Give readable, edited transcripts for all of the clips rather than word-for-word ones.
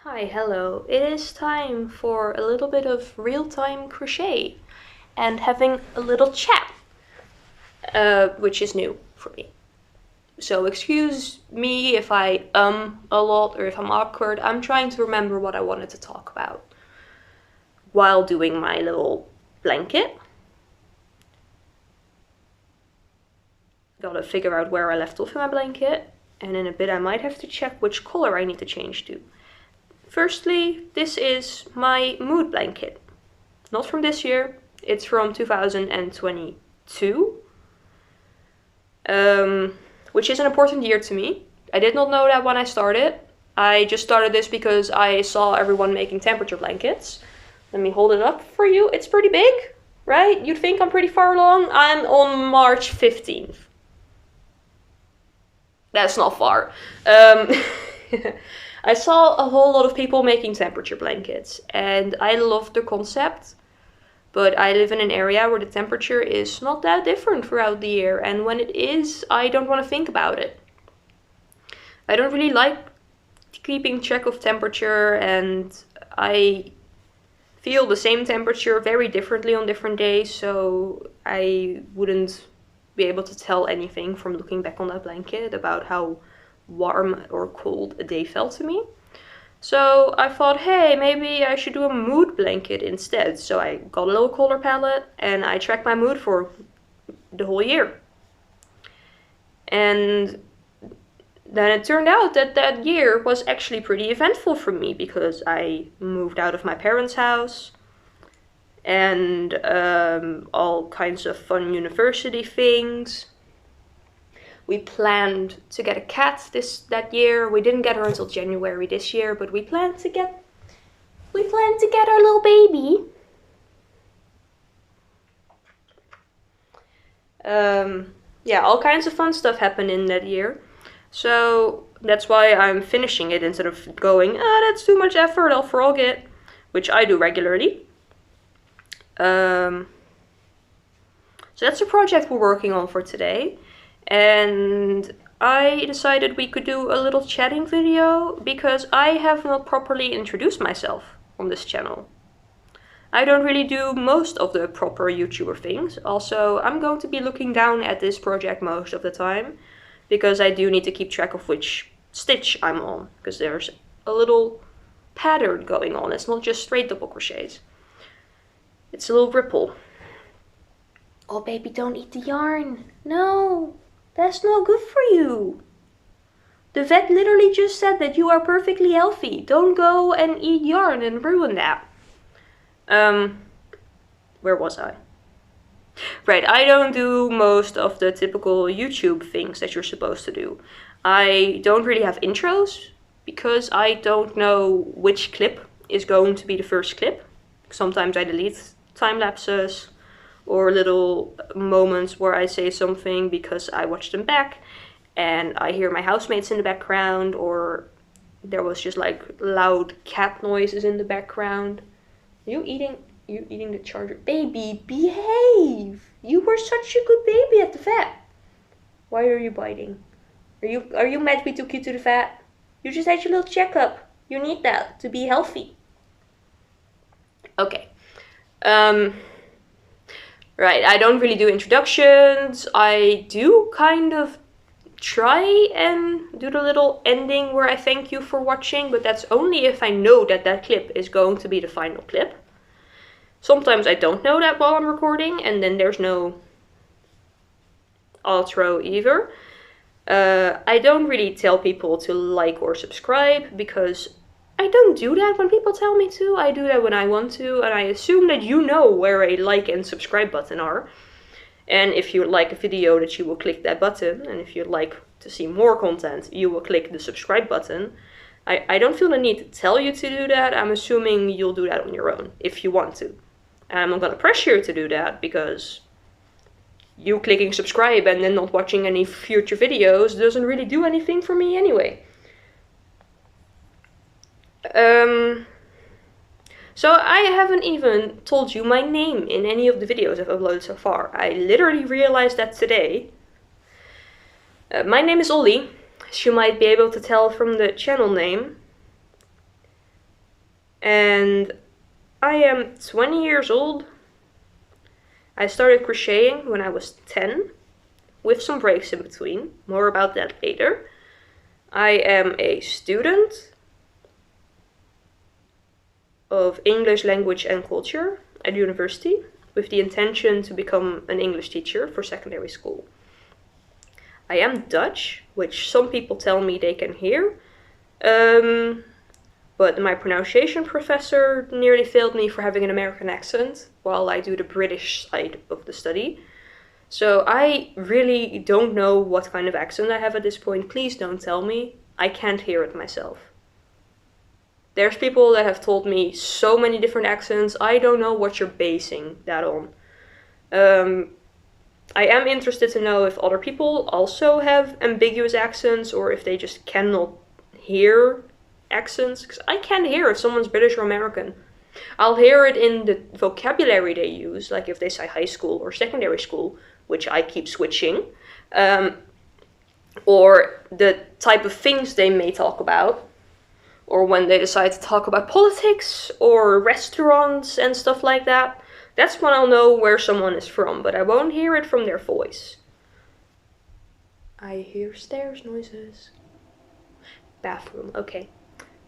Hi, hello. It is time for a little bit of real-time crochet and having a little chat, which is new for me. So excuse me if I a lot or if I'm awkward. I'm trying to remember what I wanted to talk about while doing my little blanket. Gotta figure out where I left off in my blanket, and in a bit I might have to check which color I need to change to. Firstly, this is my mood blanket. Not from this year, it's from 2022, which is an important year to me. I did not know that when I started. I just started this because I saw everyone making temperature blankets. Let me hold it up for you. It's pretty big, right? You'd think I'm pretty far along. I'm on March 15th. That's not far. I saw a whole lot of people making temperature blankets, and I love the concept, but I live in an area where the temperature is not that different throughout the year, and when it is, I don't want to think about it. I don't really like keeping track of temperature, and I feel the same temperature very differently on different days, so I wouldn't be able to tell anything from looking back on that blanket about how warm or cold a day felt to me. So I thought, hey, maybe I should do a mood blanket instead. So I got a little color palette and I tracked my mood for the whole year. And then it turned out that that year was actually pretty eventful for me because I moved out of my parents' house and all kinds of fun university things. We planned to get a cat that year. We didn't get her until January this year, but we planned to get our little baby. Yeah, all kinds of fun stuff happened in that year. So that's why I'm finishing it instead of going, that's too much effort, I'll frog it, which I do regularly. So that's the project we're working on for today. And I decided we could do a little chatting video because I have not properly introduced myself on this channel. I don't really do most of the proper YouTuber things. Also, I'm going to be looking down at this project most of the time because I do need to keep track of which stitch I'm on because there's a little pattern going on. It's not just straight double crochets. It's a little ripple. Oh baby, don't eat the yarn. No. That's not good for you. The vet literally just said that you are perfectly healthy. Don't go and eat yarn and ruin that. Where was I? Right, I don't do most of the typical YouTube things that you're supposed to do. I don't really have intros because I don't know which clip is going to be the first clip. Sometimes I delete time lapses or little moments where I say something because I watch them back and I hear my housemates in the background, or there was just like loud cat noises in the background. You eating the charger? Baby, behave! You were such a good baby at the vet. Why are you biting? Are you mad we took you to the vet? You just had your little checkup. You need that to be healthy. Okay. Right, I don't really do introductions. I do kind of try and do the little ending where I thank you for watching, but that's only if I know that that clip is going to be the final clip. Sometimes I don't know that while I'm recording, and then there's no outro either. I don't really tell people to like or subscribe because I don't do that when people tell me to. I do that when I want to, and I assume that you know where a like and subscribe button are. And if you like a video, that you will click that button. And if you'd like to see more content, you will click the subscribe button. I don't feel the need to tell you to do that. I'm assuming you'll do that on your own if you want to. I'm not going to pressure you to do that because you clicking subscribe and then not watching any future videos doesn't really do anything for me anyway. So I haven't even told you my name in any of the videos I've uploaded so far. I literally realized that today. My name is Ollie, as you might be able to tell from the channel name. And I am 20 years old. I started crocheting when I was 10, with some breaks in between. More about that later. I am a student of English language and culture at university, with the intention to become an English teacher for secondary school. I am Dutch, which some people tell me they can hear, but my pronunciation professor nearly failed me for having an American accent while I do the British side of the study. So I really don't know what kind of accent I have at this point. Please don't tell me. I can't hear it myself. There's people that have told me so many different accents. I don't know what you're basing that on. I am interested to know if other people also have ambiguous accents or if they just cannot hear accents. Because I can't hear if someone's British or American. I'll hear it in the vocabulary they use, like if they say high school or secondary school, which I keep switching. Or the type of things they may talk about. Or when they decide to talk about politics or restaurants and stuff like that. That's when I'll know where someone is from, but I won't hear it from their voice. I hear stairs noises. Bathroom, okay.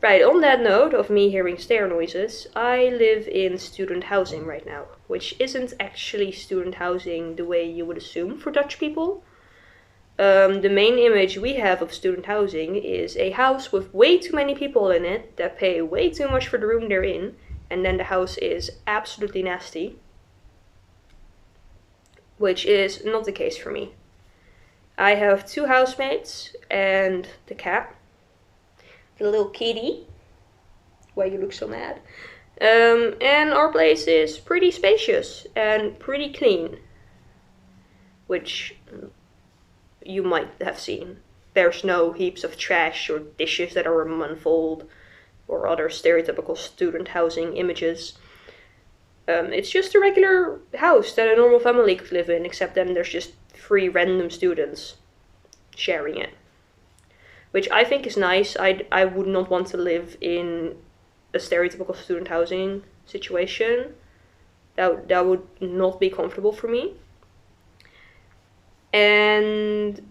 Right, on that note of me hearing stair noises, I live in student housing right now, which isn't actually student housing the way you would assume for Dutch people. The main image we have of student housing is a house with way too many people in it that pay way too much for the room they're in, and then the house is absolutely nasty. Which is not the case for me. I have 2 housemates and the cat. The little kitty. Why you look so mad? And our place is pretty spacious and pretty clean. Which you might have seen. There's no heaps of trash or dishes that are a month old or other stereotypical student housing images. It's just a regular house that a normal family could live in, except then there's just 3 random students sharing it. Which I think is nice. I would not want to live in a stereotypical student housing situation. That would not be comfortable for me. And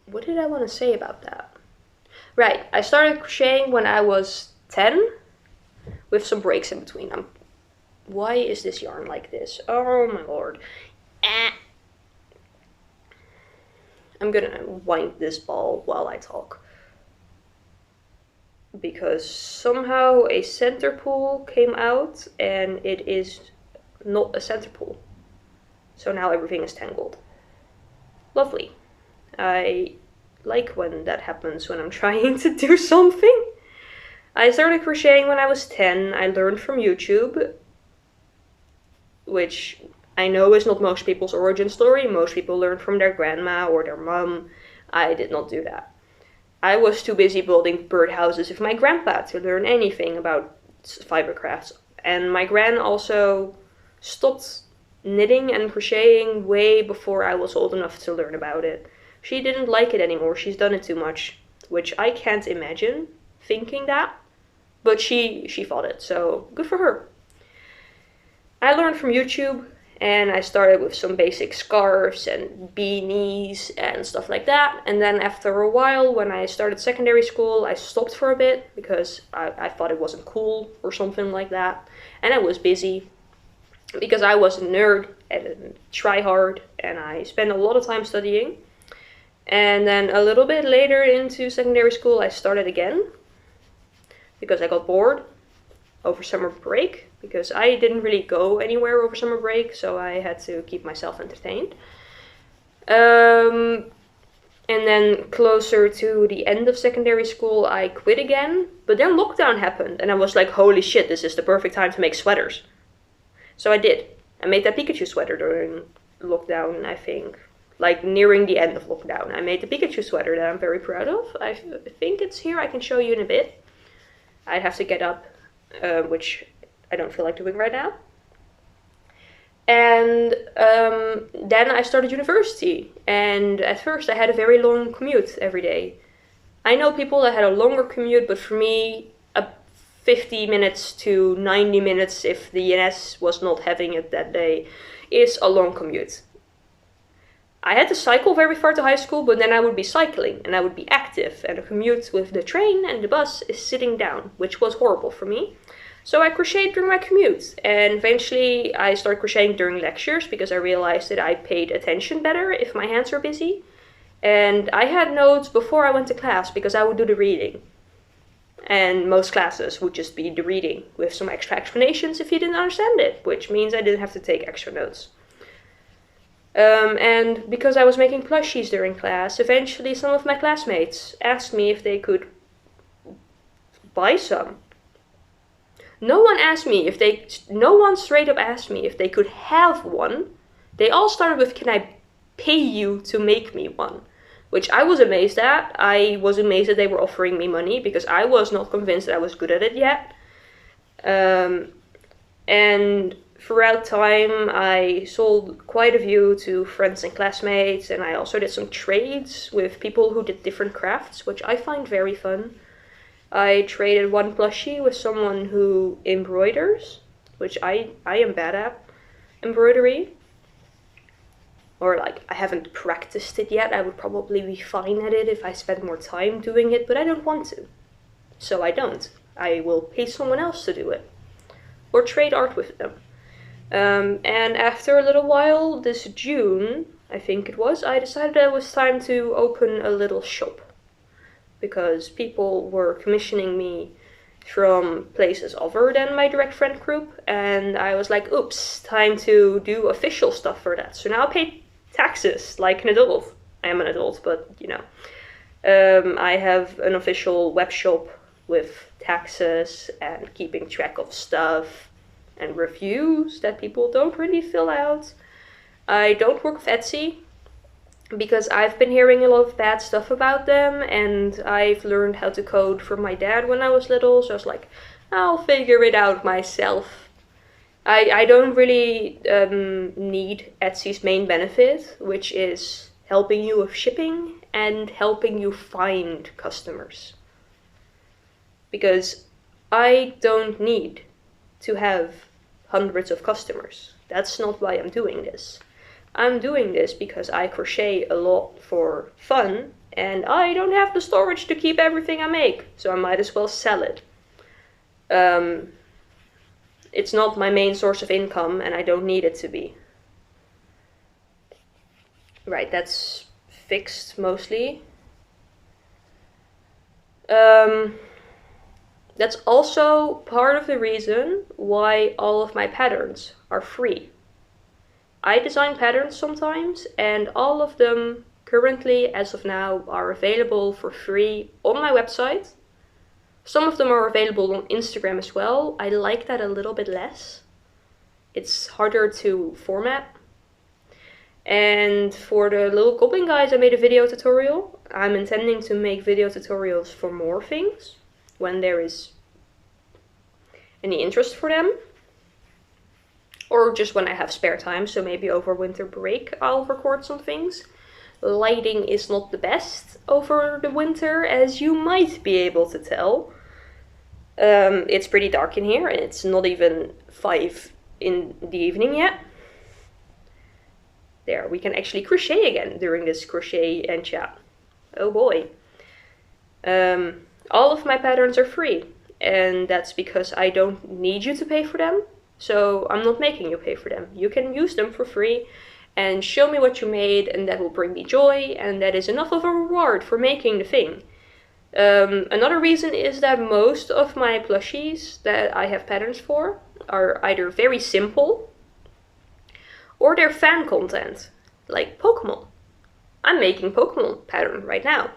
what did I want to say about that? Right, I started crocheting when I was 10, with some breaks in between. Why is this yarn like this? Oh my lord. I'm gonna wind this ball while I talk. Because somehow a center pull came out and it is not a center pull. So now everything is tangled. Lovely. I like when that happens when I'm trying to do something. I started crocheting when I was 10. I learned from YouTube, which I know is not most people's origin story. Most people learn from their grandma or their mom. I did not do that. I was too busy building birdhouses with my grandpa to learn anything about fiber crafts. And my gran also stopped knitting and crocheting way before I was old enough to learn about it. She didn't like it anymore. She's done it too much, which I can't imagine thinking that. But she fought it, so good for her. I learned from YouTube, and I started with some basic scarves and beanies and stuff like that. And then after a while, when I started secondary school, I stopped for a bit because I thought it wasn't cool or something like that. And I was busy because I was a nerd and try hard, and I spent a lot of time studying. And then a little bit later into secondary school, I started again because I got bored over summer break, because I didn't really go anywhere over summer break, so I had to keep myself entertained. And then closer to the end of secondary school, I quit again, but then lockdown happened, and I was like, holy shit, this is the perfect time to make sweaters. So I did. I made that Pikachu sweater during lockdown, I think. Like nearing the end of lockdown. I made the Pikachu sweater that I'm very proud of. I think it's here, I can show you in a bit. I'd have to get up, which I don't feel like doing right now. And then I started university, and at first I had a very long commute every day. I know people that had a longer commute, but for me, 50 minutes to 90 minutes, if the ENS was not having it that day, is a long commute. I had to cycle very far to high school, but then I would be cycling and I would be active, and a commute with the train and the bus is sitting down, which was horrible for me. So I crocheted during my commute, and eventually I started crocheting during lectures because I realized that I paid attention better if my hands were busy. And I had notes before I went to class because I would do the reading. And most classes would just be the reading with some extra explanations if you didn't understand it, which means I didn't have to take extra notes. And because I was making plushies during class, eventually some of my classmates asked me if they could buy some. No one straight up asked me if they could have one. They all started with, can I pay you to make me one? Which I was amazed at. I was amazed that they were offering me money because I was not convinced that I was good at it yet. And throughout time, I sold quite a few to friends and classmates, and I also did some trades with people who did different crafts, which I find very fun. I traded one plushie with someone who embroiders, which I am bad at embroidery. Or like, I haven't practiced it yet. I would probably be fine at it if I spent more time doing it, but I don't want to. So I don't. I will pay someone else to do it. Or trade art with them. And after a little while, this June, I think it was, I decided it was time to open a little shop. Because people were commissioning me from places other than my direct friend group. And I was like, oops, time to do official stuff for that. So now I pay taxes like an adult. I am an adult, but you know. I have an official web shop with taxes and keeping track of stuff and reviews that people don't really fill out. I don't work with Etsy because I've been hearing a lot of bad stuff about them, and I've learned how to code from my dad when I was little, so I was like, I'll figure it out myself. I don't really need Etsy's main benefit, which is helping you with shipping and helping you find customers. Because I don't need to have hundreds of customers. That's not why I'm doing this. I'm doing this because I crochet a lot for fun, and I don't have the storage to keep everything I make, so I might as well sell it. It's not my main source of income, and I don't need it to be. Right, that's fixed mostly. That's also part of the reason why all of my patterns are free. I design patterns sometimes, and all of them currently, as of now, are available for free on my website. Some of them are available on Instagram as well. I like that a little bit less. It's harder to format. And for the little goblin guys, I made a video tutorial. I'm intending to make video tutorials for more things when there is any interest for them. Or just when I have spare time, so maybe over winter break I'll record some things. Lighting is not the best over the winter, as you might be able to tell. It's pretty dark in here, and it's not even 5 in the evening yet. There, we can actually crochet again during this crochet and chat. Oh boy. All of my patterns are free, and that's because I don't need you to pay for them. So I'm not making you pay for them. You can use them for free and show me what you made, and that will bring me joy, and that is enough of a reward for making the thing. Another reason is that most of my plushies that I have patterns for are either very simple or they're fan content, like Pokemon. I'm making Pokemon pattern right now.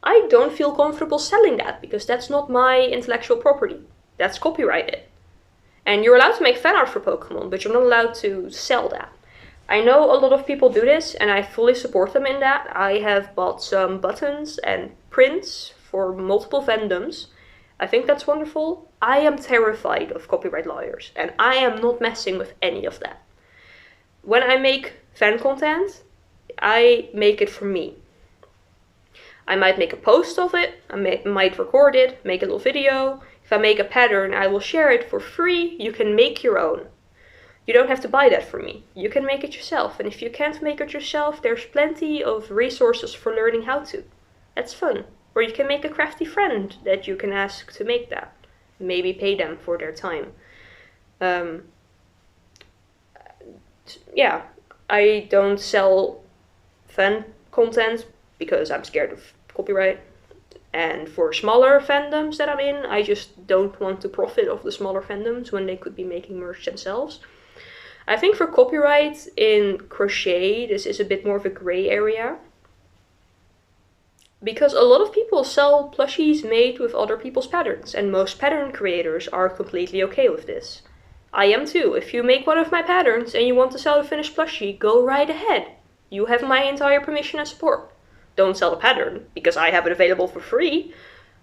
I don't feel comfortable selling that because that's not my intellectual property. That's copyrighted. And you're allowed to make fan art for Pokemon, but you're not allowed to sell that. I know a lot of people do this, and I fully support them in that. I have bought some buttons and prints for multiple fandoms. I think that's wonderful. I am terrified of copyright lawyers, and I am not messing with any of that. when I make fan content, I make it for me. I might make a post of it, I might record it, make a little video. If I make a pattern, I will share it for free. You can make your own. You don't have to buy that from me. You can make it yourself. And if you can't make it yourself, there's plenty of resources for learning how to. That's fun. Or you can make a crafty friend that you can ask to make that. Maybe pay them for their time. Yeah, I don't sell fan content because I'm scared of copyright. And for smaller fandoms that I'm in, I just don't want to profit off the smaller fandoms when they could be making merch themselves. I think for copyright in crochet, this is a bit more of a gray area. Because a lot of people sell plushies made with other people's patterns, and most pattern creators are completely okay with this. I am too. If you make one of my patterns and you want to sell the finished plushie, go right ahead. You have my entire permission and support. Don't sell the pattern, because I have it available for free.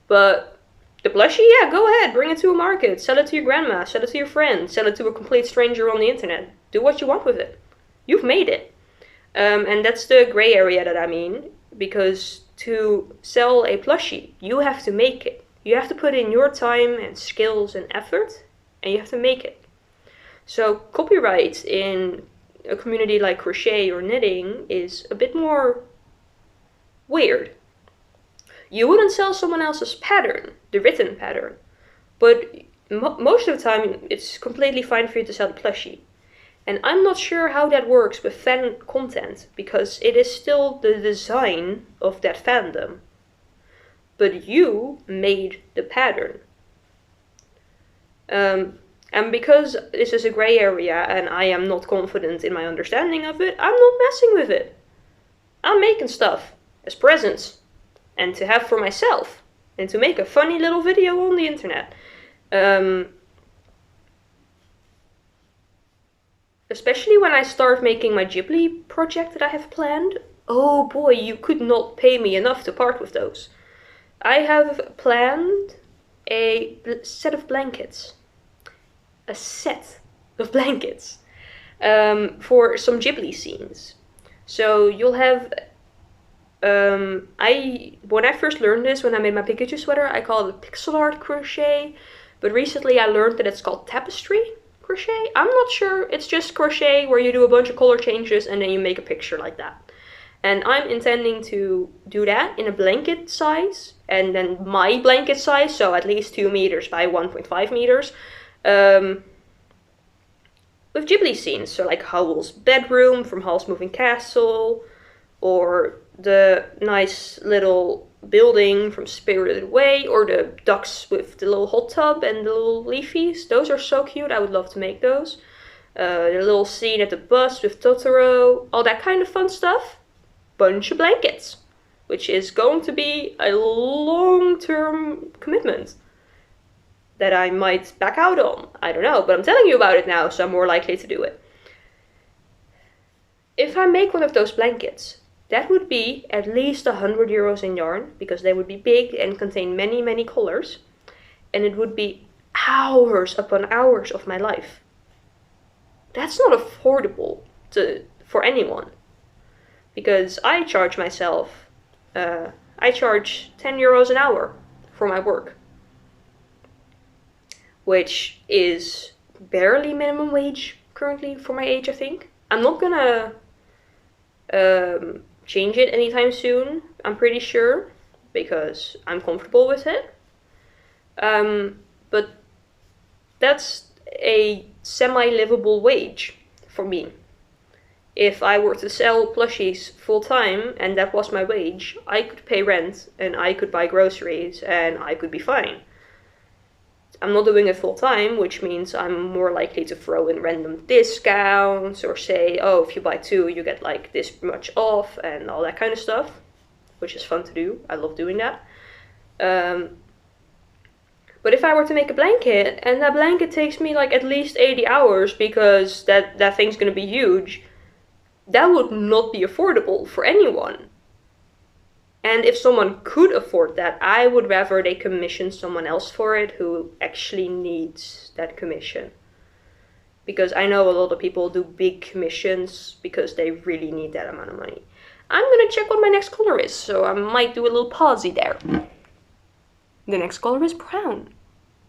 But the plushie, yeah, go ahead. Bring it to a market. Sell it to your grandma. Sell it to your friend. Sell it to a complete stranger on the internet. Do what you want with it. You've made it. And that's the gray area that I mean. Because to sell a plushie, you have to make it. You have to put in your time and skills and effort. And you have to make it. So copyright in a community like crochet or knitting is a bit more weird. You wouldn't sell someone else's pattern, the written pattern, but most of the time it's completely fine for you to sell the plushie. And I'm not sure how that works with fan content, because it is still the design of that fandom. But you made the pattern. And because this is a gray area and I am not confident in my understanding of it, I'm not messing with it. I'm making stuff as presents and to have for myself and to make a funny little video on the internet. Especially when I start making my Ghibli project that I have planned. Oh boy, you could not pay me enough to part with those. I have planned a set of blankets. A set of blankets for some Ghibli scenes. So you'll have, when I first learned this, when I made my Pikachu sweater, I called it pixel art crochet, but recently I learned that it's called tapestry crochet. I'm not sure, it's just crochet where you do a bunch of color changes and then you make a picture like that. And I'm intending to do that in a blanket size, and then my blanket size, so at least 2 meters by 1.5 meters. With Ghibli scenes, so like Howl's bedroom from Howl's Moving Castle, or the nice little building from Spirited Away, or the ducks with the little hot tub and the little leafies. Those are so cute, I would love to make those. The little scene at the bus with Totoro, all that kind of fun stuff. Bunch of blankets, which is going to be a long-term commitment that I might back out on. I don't know, but I'm telling you about it now, so I'm more likely to do it. If I make one of those blankets, that would be at least 100 euros in yarn, because they would be big and contain many, many colors. And it would be hours upon hours of my life. That's not affordable for anyone. Because I charge myself, I charge 10 euros an hour for my work. Which is barely minimum wage currently for my age, I think. I'm not gonna change it anytime soon, I'm pretty sure, because I'm comfortable with it. But that's a semi-livable wage for me. If I were to sell plushies full time and that was my wage, I could pay rent and I could buy groceries and I could be fine. I'm not doing it full time, which means I'm more likely to throw in random discounts or say, oh, if you buy 2, you get like this much off and all that kind of stuff, which is fun to do. I love doing that. But if I were to make a blanket and that blanket takes me like at least 80 hours because that thing's going to be huge, that would not be affordable for anyone. And if someone could afford that, I would rather they commission someone else for it who actually needs that commission. because I know a lot of people do big commissions because they really need that amount of money. I'm gonna check what my next color is, so I might do a little pausey there. The next color is brown.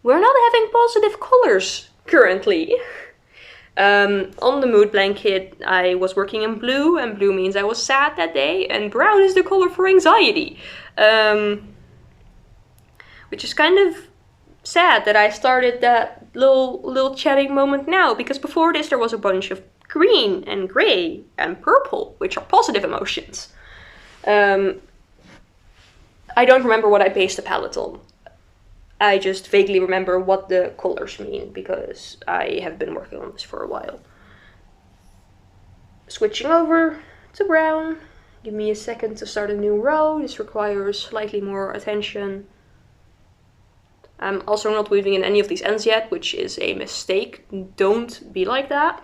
We're not having positive colors currently. On the mood blanket, I was working in blue, and blue means I was sad that day, and brown is the color for anxiety. Which is kind of sad that I started that little chatting moment now, because before this there was a bunch of green and grey and purple, which are positive emotions. I don't remember what I based the palette on. I just vaguely remember what the colors mean, because I have been working on this for a while. Switching over to brown. Give me a second to start a new row. This requires slightly more attention. I'm also not weaving in any of these ends yet, which is a mistake. Don't be like that.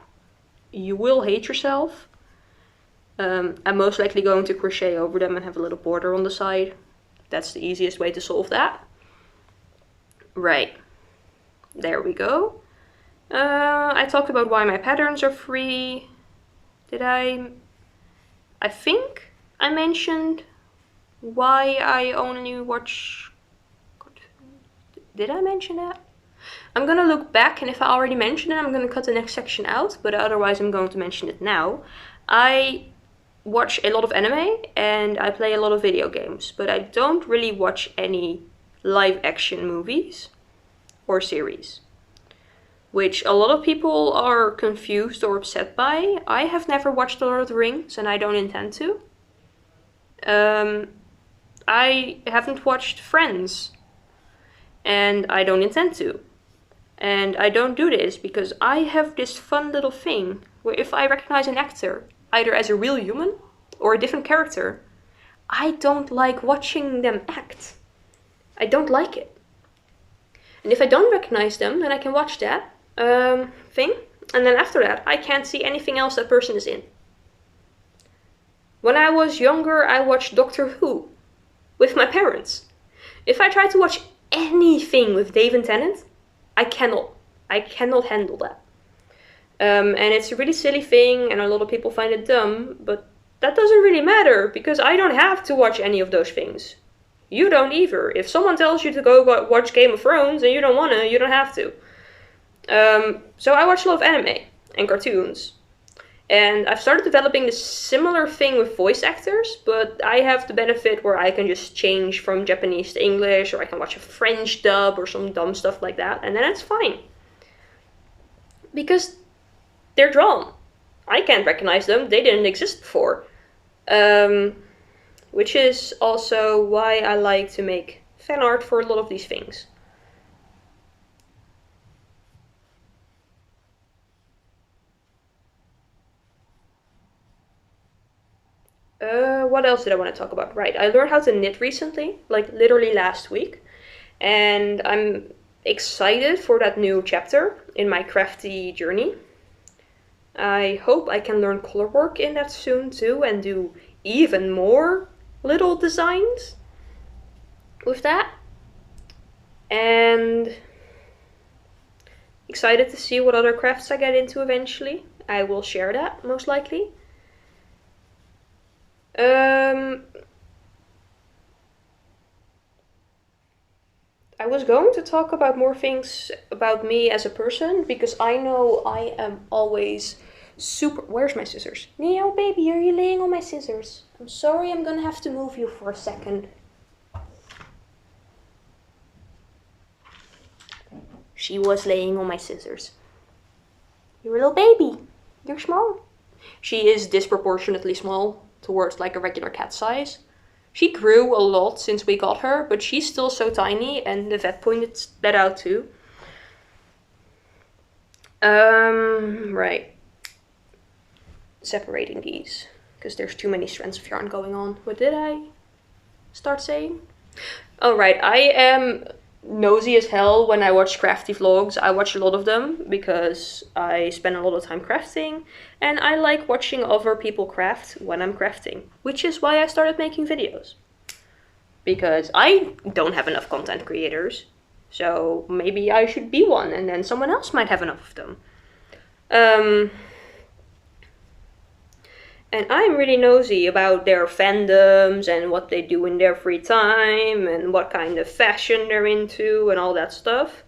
You will hate yourself. I'm most likely going to crochet over them and have a little border on the side. That's the easiest way to solve that. Right, there we go. I talked about why my patterns are free. Did I think I mentioned why I only watch. Did I mention that? I'm gonna look back, and if I already mentioned it, I'm gonna cut the next section out, but otherwise I'm going to mention it now. I watch a lot of anime and I play a lot of video games, but I don't really watch any live action movies or series, which a lot of people are confused or upset by. I have never watched Lord of the Rings, and I don't intend to. I haven't watched Friends, and I don't intend to. And I don't do this because I have this fun little thing where if I recognize an actor, either as a real human or a different character, I don't like watching them act. I don't like it. And if I don't recognize them, then I can watch that thing, and then after that, I can't see anything else that person is in. When I was younger, I watched Doctor Who with my parents. If I try to watch anything with Dave and Tennant, I cannot handle that. And it's a really silly thing, and a lot of people find it dumb, but that doesn't really matter, because I don't have to watch any of those things. You don't either. If someone tells you to go watch Game of Thrones and you don't wanna, you don't have to. So I watch a lot of anime and cartoons. And I've started developing this similar thing with voice actors, but I have the benefit where I can just change from Japanese to English, or I can watch a French dub or some dumb stuff like that, and then it's fine. Because they're drawn. I can't recognize them, they didn't exist before. Which is also why I like to make fan art for a lot of these things. What else did I want to talk about? Right, I learned how to knit recently, like literally last week. And I'm excited for that new chapter in my crafty journey. I hope I can learn color work in that soon too, and do even more little designs with that. And excited to see what other crafts I get into eventually. I will share that, most likely. I was going to talk about more things about me as a person, because I know I am always super... Where's my scissors? Neo, baby, are you laying on my scissors? I'm sorry, I'm gonna have to move you for a second. She was laying on my scissors. You're a little baby. You're small. She is disproportionately small towards like a regular cat size. She grew a lot since we got her, but she's still so tiny, and the vet pointed that out too. Right. Separating these, because there's too many strands of yarn going on. What did I start saying? Oh, right. I am nosy as hell when I watch crafty vlogs. I watch a lot of them because I spend a lot of time crafting, and I like watching other people craft when I'm crafting, which is why I started making videos. Because I don't have enough content creators, so maybe I should be one, and then someone else might have enough of them. Um, and I'm really nosy about their fandoms and what they do in their free time and what kind of fashion they're into and all that stuff.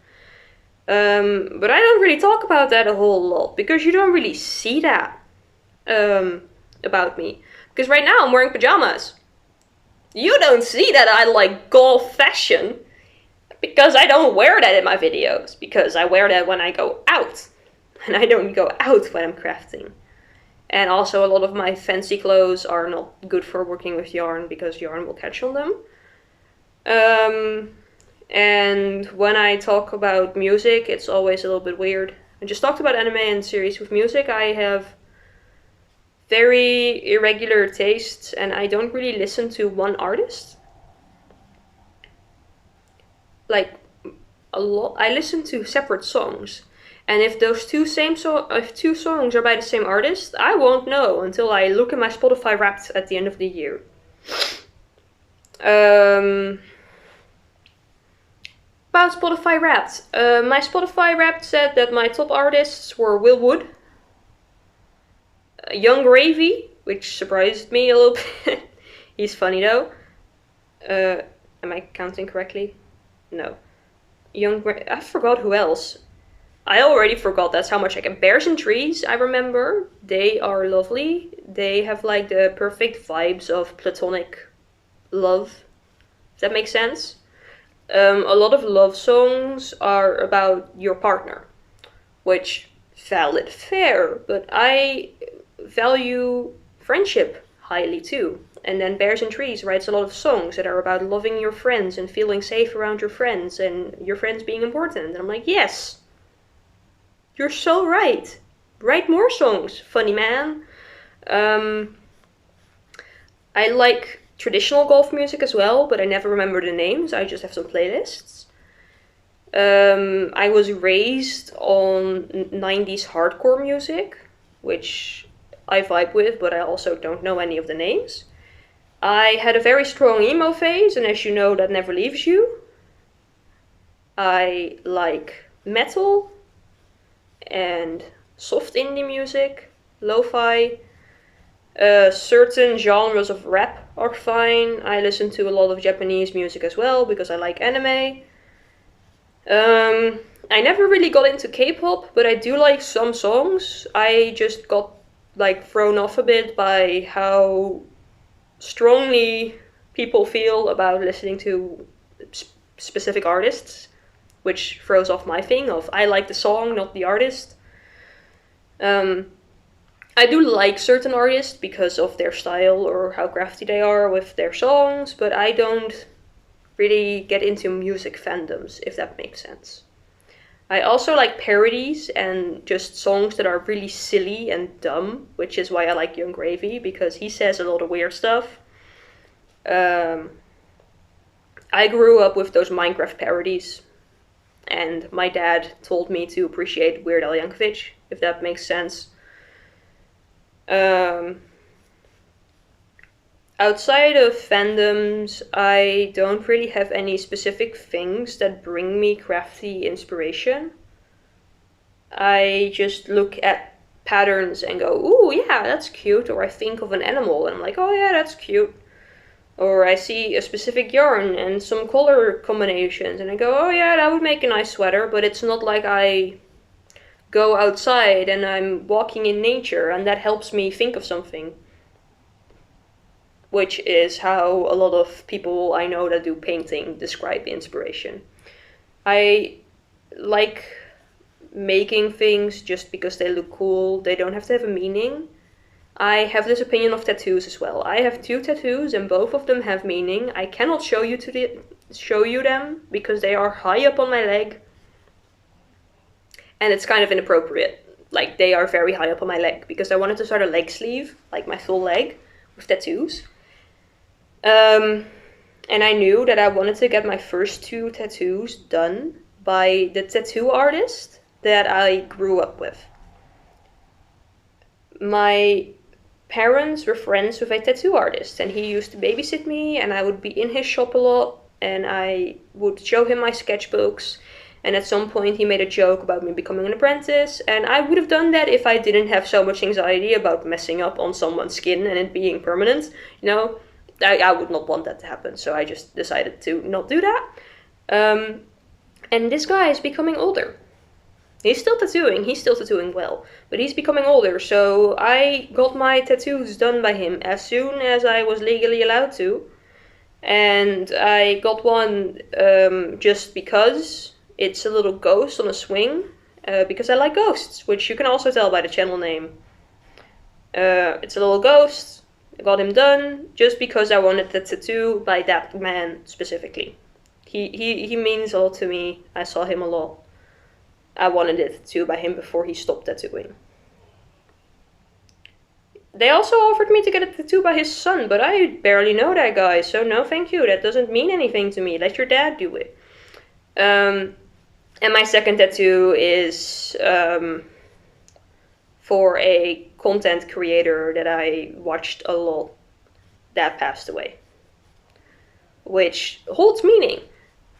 But I don't really talk about that a whole lot because you don't really see that about me. Because right now I'm wearing pajamas. You don't see that I like golf fashion because I don't wear that in my videos. Because I wear that when I go out. And I don't go out when I'm crafting. And also a lot of my fancy clothes are not good for working with yarn because yarn will catch on them. And when I talk about music, it's always a little bit weird. I just talked about anime and series. With music, I have very irregular tastes and I don't really listen to one artist. Like, a lot. I listen to separate songs. And if those two songs are by the same artist, I won't know until I look at my Spotify Wrapped at the end of the year. About Spotify Wrapped. My Spotify Wrapped said that my top artists were Will Wood, Young Gravy, which surprised me a little bit. He's funny though. Am I counting correctly? No. I forgot who else. I already forgot. That's how much I can. Bears and Trees, I remember. They are lovely. They have like the perfect vibes of platonic love. Does that make sense? A lot of love songs are about your partner, which valid, fair, but I value friendship highly too. And then Bears and Trees writes a lot of songs that are about loving your friends and feeling safe around your friends and your friends being important. And I'm like, yes, you're so right. Write more songs, funny man. I like traditional golf music as well, but I never remember the names. I just have some playlists. I was raised on 90s hardcore music, which I vibe with, but I also don't know any of the names. I had a very strong emo phase, and as you know, that never leaves you. I like metal and soft indie music, lo-fi. Certain genres of rap are fine. I listen to a lot of Japanese music as well because I like anime. I never really got into K-pop, but I do like some songs. I just got like thrown off a bit by how strongly people feel about listening to specific artists, which throws off my thing of I like the song, not the artist. I do like certain artists because of their style or how crafty they are with their songs, but I don't really get into music fandoms, if that makes sense. I also like parodies and just songs that are really silly and dumb, which is why I like Young Gravy, because he says a lot of weird stuff. I grew up with those Minecraft parodies, and my dad told me to appreciate Weird Al Yankovic, if that makes sense. Outside of fandoms, I don't really have any specific things that bring me crafty inspiration. I just look at patterns and go, ooh, yeah, that's cute. Or I think of an animal and I'm like, oh yeah, that's cute. Or I see a specific yarn and some color combinations and I go, oh yeah, that would make a nice sweater. But it's not like I go outside and I'm walking in nature and that helps me think of something. Which is how a lot of people I know that do painting describe inspiration. I like making things just because they look cool. They don't have to have a meaning. I have this opinion of tattoos as well. I have 2 tattoos and both of them have meaning. I cannot show you them because they are high up on my leg. And it's kind of inappropriate. Like, they are very high up on my leg because I wanted to start a leg sleeve, like my full leg, with tattoos. And I knew that I wanted to get my first 2 tattoos done by the tattoo artist that I grew up with. My parents were friends with a tattoo artist and he used to babysit me and I would be in his shop a lot and I would show him my sketchbooks And at some point he made a joke about me becoming an apprentice, and I would have done that if I didn't have so much anxiety about messing up on someone's skin and it being permanent. You know, I would not want that to happen, so I just decided to not do that. And this guy is becoming older. He's still tattooing well, but he's becoming older, so I got my tattoos done by him as soon as I was legally allowed to. And I got one just because it's a little ghost on a swing, because I like ghosts, which you can also tell by the channel name. It's a little ghost. I got him done just because I wanted the tattoo by that man specifically. He means a lot to me. I saw him a lot. I wanted a tattoo by him before he stopped tattooing. They also offered me to get a tattoo by his son, but I barely know that guy, so no thank you. That doesn't mean anything to me. Let your dad do it. And my second tattoo is for a content creator that I watched a lot that passed away, which holds meaning.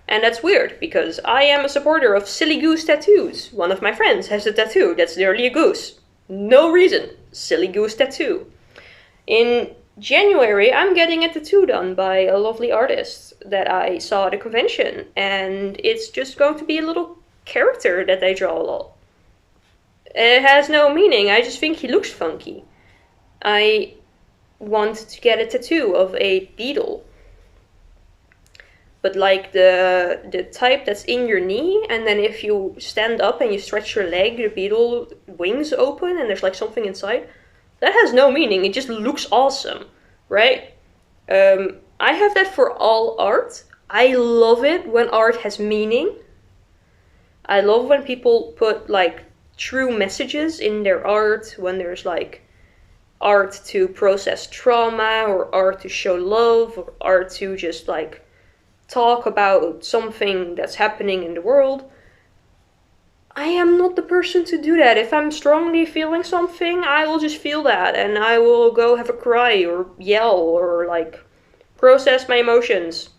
And that's weird, because I am a supporter of Silly Goose tattoos. One of my friends has a tattoo that's literally a goose. No reason. Silly Goose tattoo. In January, I'm getting a tattoo done by a lovely artist that I saw at a convention. And it's just going to be a little character that they draw a lot. It has no meaning. I just think he looks funky. I want to get a tattoo of a beetle. But like the type that's in your knee, and then if you stand up and you stretch your leg, the beetle wings open and there's like something inside. That has no meaning, it just looks awesome, right? I have that for all art. I love it when art has meaning. I love when people put like true messages in their art, when there's like art to process trauma, or art to show love, or art to just like talk about something that's happening in the world. I am not the person to do that. If I'm strongly feeling something, I will just feel that, and I will go have a cry or yell or like process my emotions.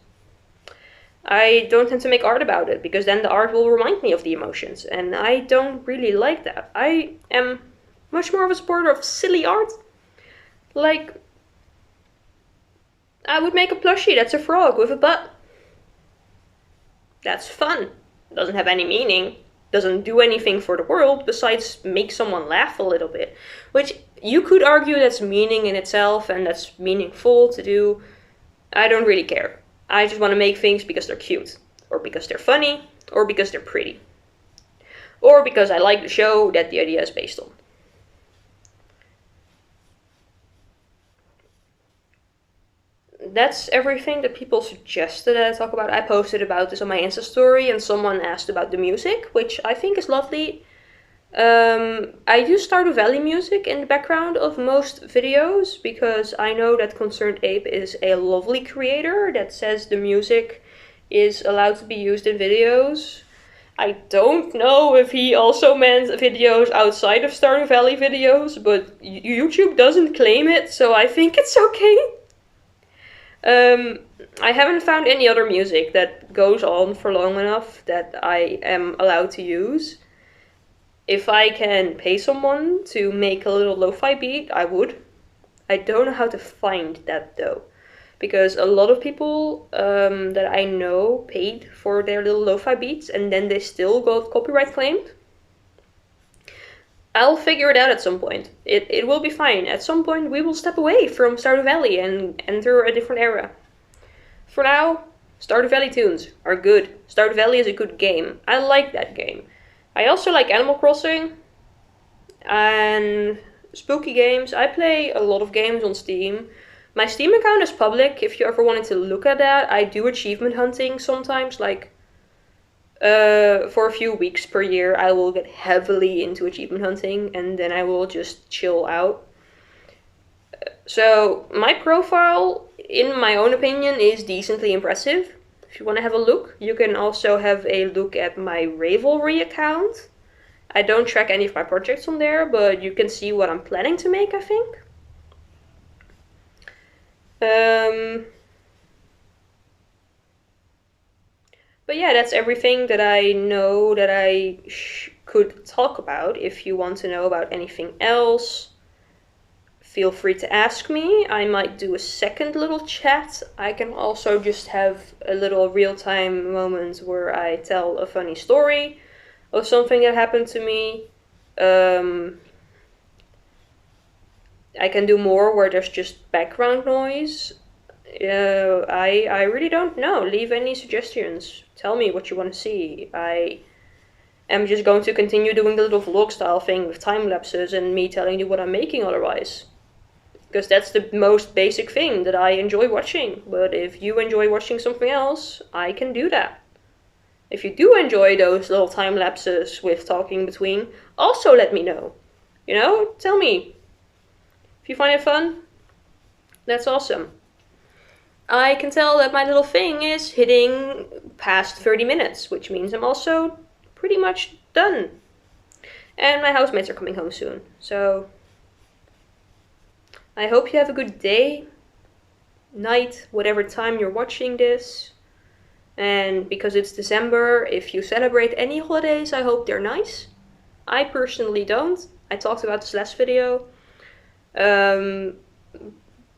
I don't tend to make art about it, because then the art will remind me of the emotions, and I don't really like that. I am much more of a supporter of silly art. Like, I would make a plushie that's a frog with a butt. That's fun. Doesn't have any meaning. Doesn't do anything for the world besides make someone laugh a little bit. Which you could argue that's meaning in itself and that's meaningful to do. I don't really care. I just want to make things because they're cute. Or because they're funny. Or because they're pretty. Or because I like the show that the idea is based on. That's everything that people suggested that I talk about. I posted about this on my Insta story, and someone asked about the music, which I think is lovely. I use Stardew Valley music in the background of most videos, because I know that Concerned Ape is a lovely creator that says the music is allowed to be used in videos. I don't know if he also meant videos outside of Stardew Valley videos, but YouTube doesn't claim it, so I think it's okay. I haven't found any other music that goes on for long enough that I am allowed to use. If I can pay someone to make a little lo-fi beat, I would. I don't know how to find that though, because a lot of people that I know paid for their little lo-fi beats and then they still got copyright claimed. I'll figure it out at some point. It will be fine. At some point we will step away from Stardew Valley and enter a different era. For now, Stardew Valley tunes are good. Stardew Valley is a good game. I like that game. I also like Animal Crossing and spooky games. I play a lot of games on Steam. My Steam account is public if you ever wanted to look at that. I do achievement hunting sometimes, like for a few weeks per year. I will get heavily into achievement hunting and then I will just chill out. So my profile, in my own opinion, is decently impressive. If you want to have a look, you can also have a look at my Ravelry account. I don't track any of my projects on there, but you can see what I'm planning to make, I think. But yeah, that's everything that I know that I could talk about. If you want to know about anything else, feel free to ask me. I might do a second little chat. I can also just have a little real-time moment where I tell a funny story of something that happened to me. I can do more where there's just background noise. I really don't know. Leave any suggestions. Tell me what you want to see. I am just going to continue doing the little vlog style thing with time lapses and me telling you what I'm making otherwise. Because that's the most basic thing that I enjoy watching. But if you enjoy watching something else, I can do that. If you do enjoy those little time lapses with talking between, also let me know. You know, tell me. If you find it fun, that's awesome. I can tell that my little thing is hitting past 30 minutes, which means I'm also pretty much done. And my housemates are coming home soon, so I hope you have a good day, night, whatever time you're watching this. And because it's December, if you celebrate any holidays, I hope they're nice. I personally don't. I talked about this last video.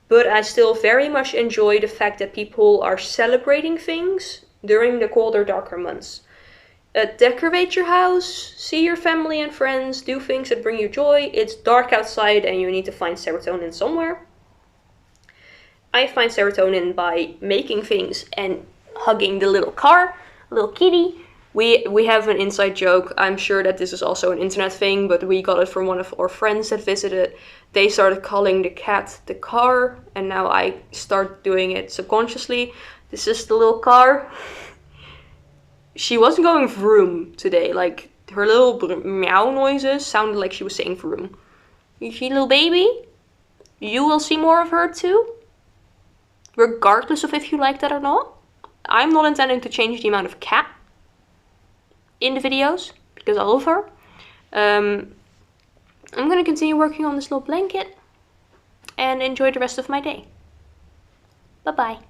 But I still very much enjoy the fact that people are celebrating things during the colder, darker months. Decorate your house, see your family and friends, do things that bring you joy. It's dark outside and you need to find serotonin somewhere. I find serotonin by making things and hugging the little car, little kitty. We have an inside joke. I'm sure that this is also an internet thing, but we got it from one of our friends that visited. They started calling the cat the car, and now I start doing it subconsciously. This is the little car. She wasn't going vroom today. Like, her little meow noises sounded like she was saying vroom. You see, little baby? You will see more of her too, regardless of if you like that or not. I'm not intending to change the amount of cat in the videos, because I love her. I'm going to continue working on this little blanket and enjoy the rest of my day. Bye bye.